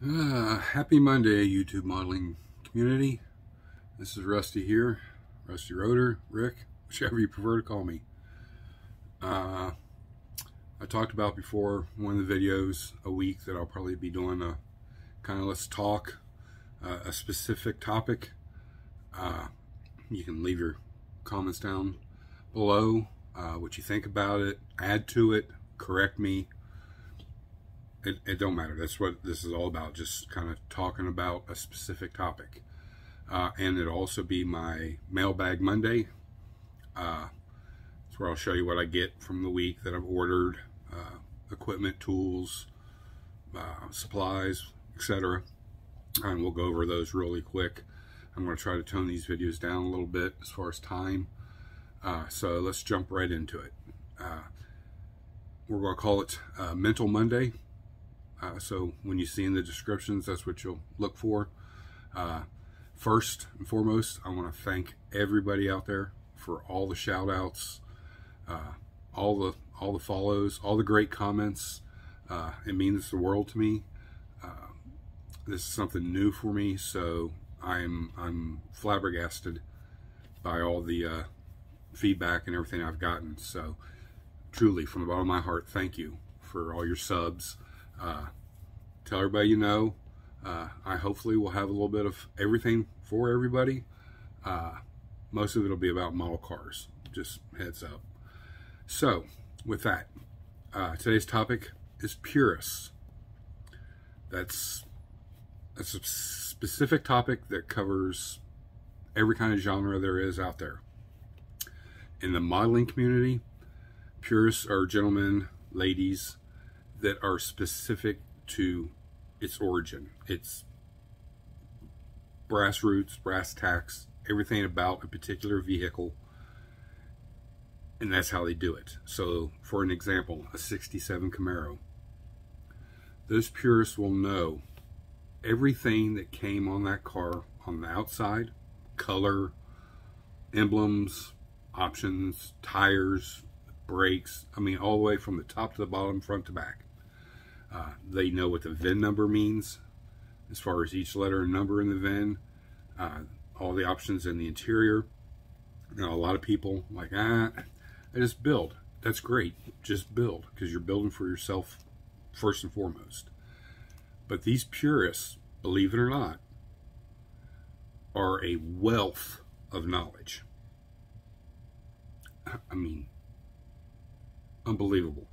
Happy Monday, YouTube modeling community. This is Rusty here, Rusty Rotor, Rick, whichever you prefer to call me. I talked about before one of the videos a week that I'll probably be doing a kind of let's talk, a specific topic. You can leave your comments down below, what you think about it, add to it, correct me. It don't matter. That's what this is all about, just kind of talking about a specific topic. And it'll also be my Mailbag Monday. It's where I'll show you what I get from the week that I've ordered, equipment, tools, supplies, etc. And we'll go over those really quick. I'm going to try to tone these videos down a little bit as far as time. So let's jump right into it. We're going to call it Mental Monday. So when you see in the descriptions, that's what you'll look for. First and foremost, I want to thank everybody out there for all the shout outs, all the follows, all the great comments. It means the world to me. This is something new for me, so I'm flabbergasted by all the feedback and everything I've gotten. So truly, from the bottom of my heart, thank you for all your subs. Tell everybody you know. I hopefully will have a little bit of everything for everybody. Most of it will be about model cars, just heads up. So with that, today's topic is purest. That's a specific topic that covers every kind of genre there is out there. In the modeling community, purists are gentlemen, ladies, that are specific to its origin, its brass roots, brass tacks, everything about a particular vehicle, and that's how they do it. So for an example, a 67 Camaro, those purists will know everything that came on that car on the outside, color, emblems, options, tires, brakes, I mean all the way from the top to the bottom, front to back. They know what the VIN number means as far as each letter and number in the VIN, all the options in the interior. You know, a lot of people like, I just build. That's great, just build, because you're building for yourself first and foremost. But these purists, believe it or not, are a wealth of knowledge. I mean, unbelievable.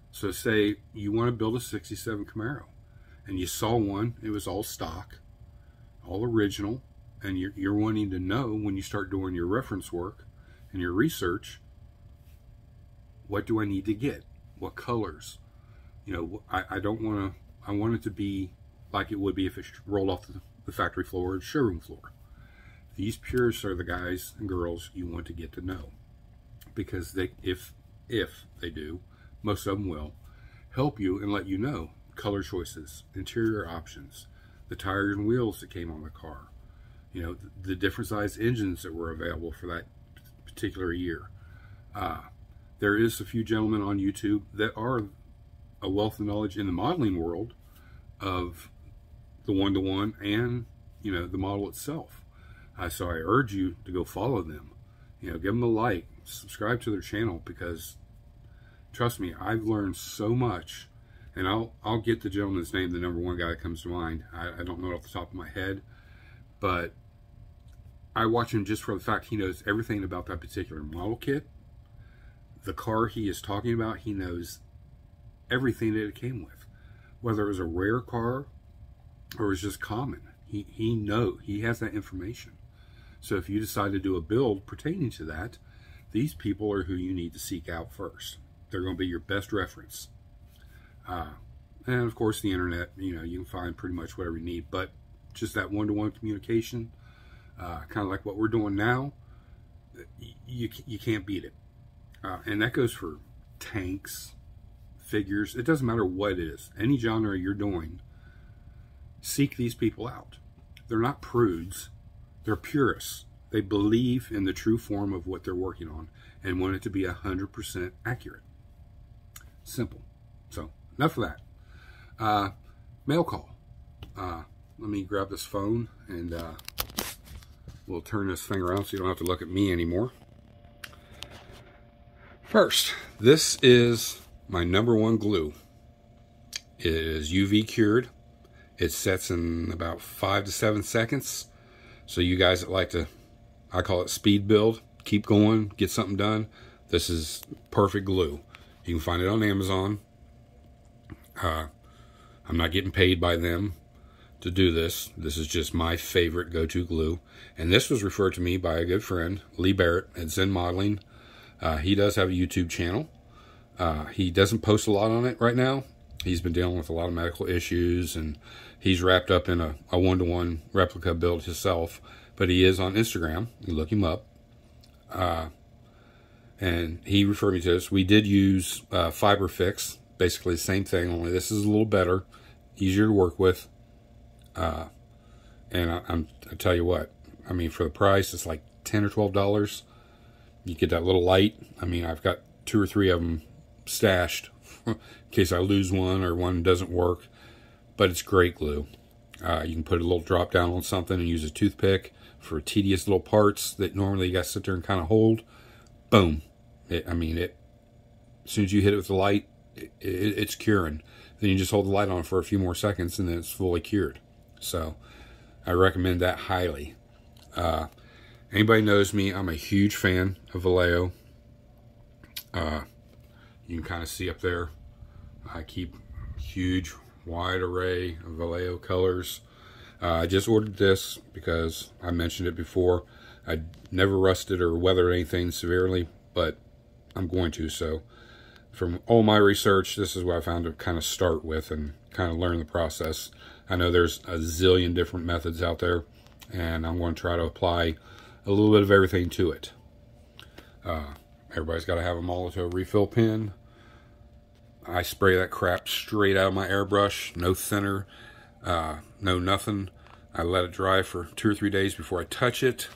So say you want to build a 67 Camaro and you saw one, it was all stock, all original, and you're wanting to know when you start doing your reference work and your research, what do I need to get? What colors? You know, I don't want to, I want it to be like it would be if it rolled off the factory floor or showroom floor. These purists are the guys and girls you want to get to know, because they, if they do, most of them will help you and let you know color choices, interior options, the tires and wheels that came on the car, you know, the different size engines that were available for that particular year. There is a few gentlemen on YouTube that are a wealth of knowledge in the modeling world of the one-to-one and, you know, the model itself. So I urge you to go follow them, you know, give them a like, subscribe to their channel, because trust me, I've learned so much. And I'll get the gentleman's name, the number one guy that comes to mind. I don't know it off the top of my head, but I watch him just for the fact he knows everything about that particular model kit. The car he is talking about, he knows everything that it came with, whether it was a rare car or it was just common. He has that information. So if you decide to do a build pertaining to that, these people are who you need to seek out first. They're going to be your best reference. And of course the internet, you know, you can find pretty much whatever you need, but just that one-to-one communication, kind of like what we're doing now, you can't beat it. And that goes for tanks, figures, it doesn't matter what it is. Any genre you're doing, seek these people out. They're not prudes, they're purists. They believe in the true form of what they're working on and want it to be 100% accurate. Simple. So enough of that. Mail call. Let me grab this phone and we'll turn this thing around so you don't have to look at me anymore. First, this is my #1 glue. It is UV cured. It sets in about 5 to 7 seconds. So you guys that like to, I call it speed build, keep going, get something done, this is perfect glue. You can find it on Amazon. I'm not getting paid by them to do this. This is just my favorite go-to glue. And this was referred to me by a good friend, Lee Barrett at Zen Modeling. He does have a YouTube channel. He doesn't post a lot on it right now. He's been dealing with a lot of medical issues, and he's wrapped up in a 1-to-1 replica build himself. But he is on Instagram. You look him up. And he referred me to this. We did use Fiber Fix. Basically the same thing, only this is a little better, easier to work with. And I tell you what, I mean, for the price, it's like $10 or $12. You get that little light. I mean, I've got 2 or 3 of them stashed in case I lose one or one doesn't work. But it's great glue. You can put a little drop down on something and use a toothpick for tedious little parts that normally you got to sit there and kind of hold. Boom. As soon as you hit it with the light, it's curing. Then you just hold the light on for a few more seconds and then it's fully cured. So I recommend that highly. Anybody knows me, I'm a huge fan of Vallejo. You can kind of see up there, I keep a huge wide array of Vallejo colors. I just ordered this because I mentioned it before. I never rusted or weathered anything severely, but I'm going to. So from all my research, this is what I found to kind of start with and kind of learn the process. I know there's a zillion different methods out there, and I'm going to try to apply a little bit of everything to it. Everybody's got to have a Molotow refill pen. I spray that crap straight out of my airbrush, no thinner, no nothing. I let it dry for 2 or 3 days before I touch it.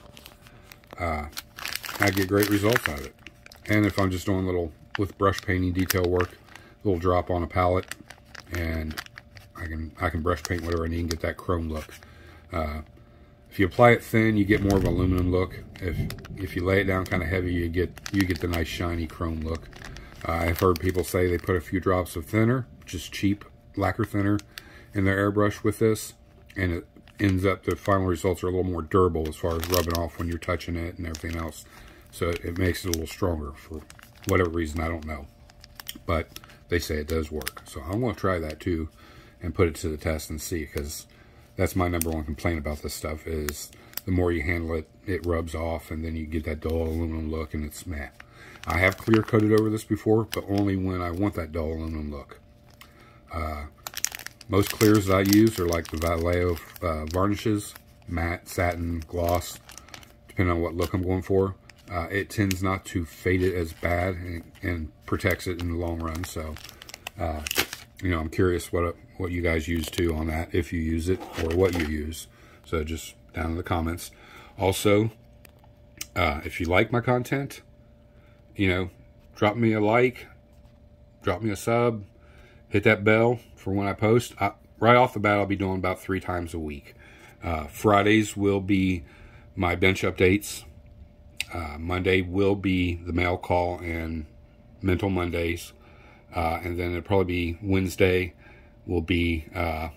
I get great results out of it. And if I'm just doing little, with brush painting detail work, a little drop on a palette, and I can brush paint whatever I need and get that chrome look. If you apply it thin, you get more of an aluminum look. If you lay it down kind of heavy, you get the nice shiny chrome look. I've heard people say they put a few drops of thinner, just cheap lacquer thinner, in their airbrush with this, and it ends up, the final results are a little more durable as far as rubbing off when you're touching it and everything else. So it makes it a little stronger for whatever reason, I don't know. But they say it does work. So I'm going to try that too and put it to the test and see, because that's my #1 complaint about this stuff is the more you handle it, it rubs off and then you get that dull aluminum look and it's meh. I have clear coated over this before, but only when I want that dull aluminum look. Most clears that I use are like the Vallejo varnishes, matte, satin, gloss, depending on what look I'm going for. It tends not to fade it as bad and protects it in the long run. So, you know, I'm curious what you guys use too on that, if you use it or what you use. So just down in the comments. Also, if you like my content, you know, drop me a like, drop me a sub, hit that bell for when I post. Right off the bat, I'll be doing about 3 times a week. Fridays will be my bench updates. Monday will be the mail call and mental Mondays. And then it'll probably be Wednesday will be, I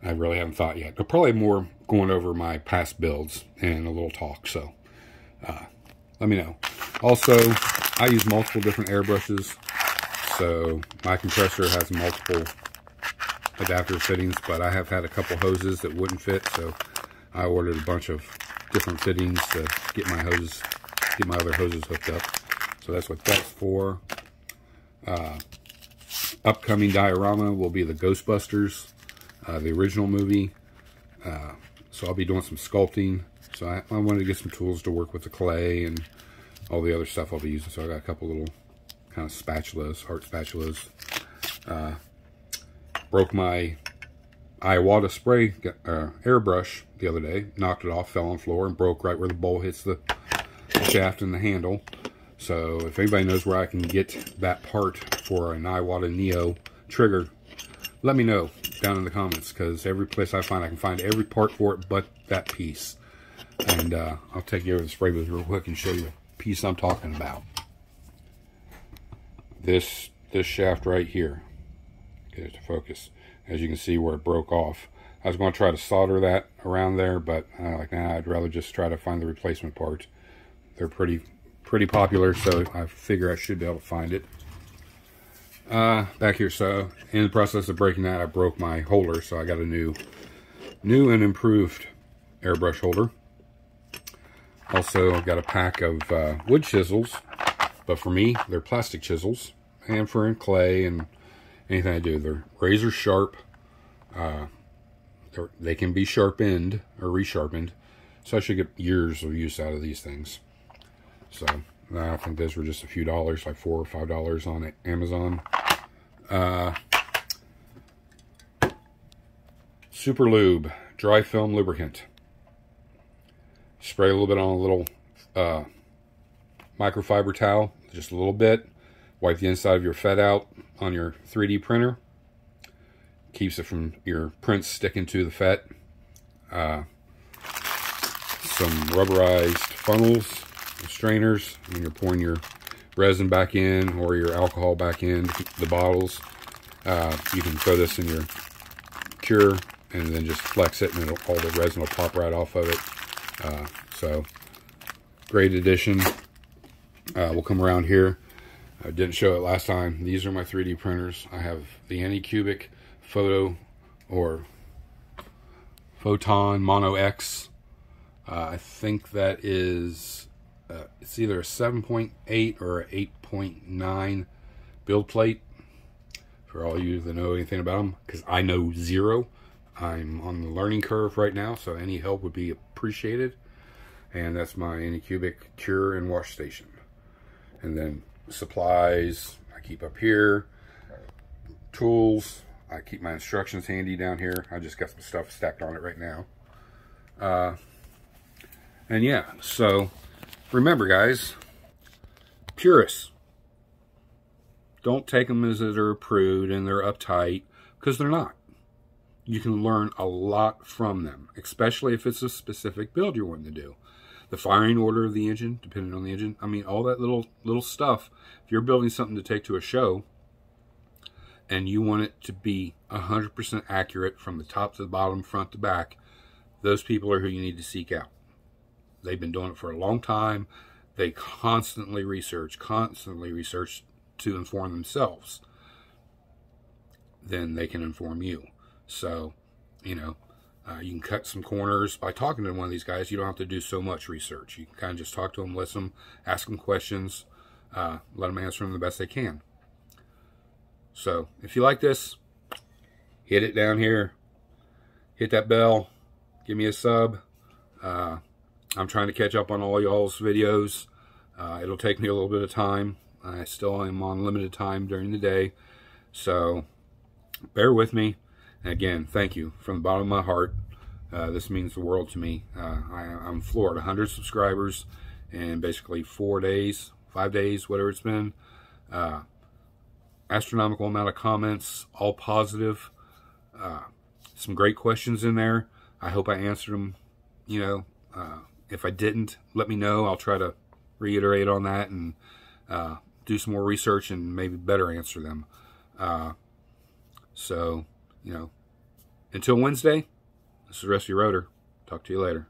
really haven't thought yet. But probably more going over my past builds and a little talk. So, let me know. Also, I use multiple different airbrushes. So, my compressor has multiple adapter fittings, but I have had a couple hoses that wouldn't fit. So, I ordered a bunch of different fittings to get my other hoses hooked up. So that's what that's for. Upcoming diorama will be the Ghostbusters, the original movie. So I'll be doing some sculpting. So I wanted to get some tools to work with the clay and all the other stuff I'll be using. So I got a couple little kind of spatulas, heart spatulas. Broke my Iwata spray airbrush the other day, knocked it off, fell on the floor, and broke right where the bowl hits the shaft and the handle. So if anybody knows where I can get that part for an Iwata Neo trigger, let me know. down in the comments, because every place I can find every part for it but that piece. And I'll take you over the spray booth real quick and show you the piece I'm talking about. This shaft right here. Get it to focus. As you can see where it broke off. I was going to try to solder that around there, but like, nah, I'd rather just try to find the replacement part. They're pretty popular, so I figure I should be able to find it. Back here, so in the process of breaking that, I broke my holder, so I got a new and improved airbrush holder. Also, I've got a pack of wood chisels, but for me, they're plastic chisels, and for clay and anything I do, they're razor sharp. They can be sharpened or resharpened, so I should get years of use out of these things. So I think those were just a few dollars, like $4 or $5 on Amazon. Super Lube dry film lubricant. Spray a little bit on a little microfiber towel, just a little bit. Wipe the inside of your FET out on your 3D printer. Keeps it from your prints sticking to the FET. Some rubberized funnels, strainers, when you're pouring your resin back in or your alcohol back in the bottles. You can throw this in your cure and then just flex it, and all the resin will pop right off of it. So great addition. We'll come around here. I didn't show it last time. These are my 3D printers. I have the Anycubic Photon Mono X. I think that is it's either a 7.8 or an 8.9 build plate, for all you that know anything about them, because I know zero. I'm on the learning curve right now, so any help would be appreciated. And that's my Anycubic cure and wash station. And then supplies I keep up here. Tools, I keep my instructions handy down here. I just got some stuff stacked on it right now. And yeah, so remember guys, purists, don't take them as they're prude and they're uptight, because they're not. You can learn a lot from them, especially if it's a specific build you're wanting to do. The firing order of the engine, depending on the engine. I mean, all that little stuff. If you're building something to take to a show and you want it to be 100% accurate from the top to the bottom, front to back, those people are who you need to seek out. They've been doing it for a long time. They constantly research to inform themselves. Then they can inform you. So, you know, you can cut some corners by talking to one of these guys. You don't have to do so much research. You can kind of just talk to them, listen, ask them questions, let them answer them the best they can. So, if you like this, hit it down here. Hit that bell. Give me a sub. I'm trying to catch up on all y'all's videos. It'll take me a little bit of time. I still am on limited time during the day. So, bear with me. And again, thank you from the bottom of my heart. This means the world to me. I'm floored. 100 subscribers in basically 4 days, 5 days, whatever it's been. Astronomical amount of comments, all positive. Some great questions in there. I hope I answered them. You know, if I didn't, let me know. I'll try to reiterate on that and do some more research and maybe better answer them. So, you know, until Wednesday, this is Rusty Rotor. Talk to you later.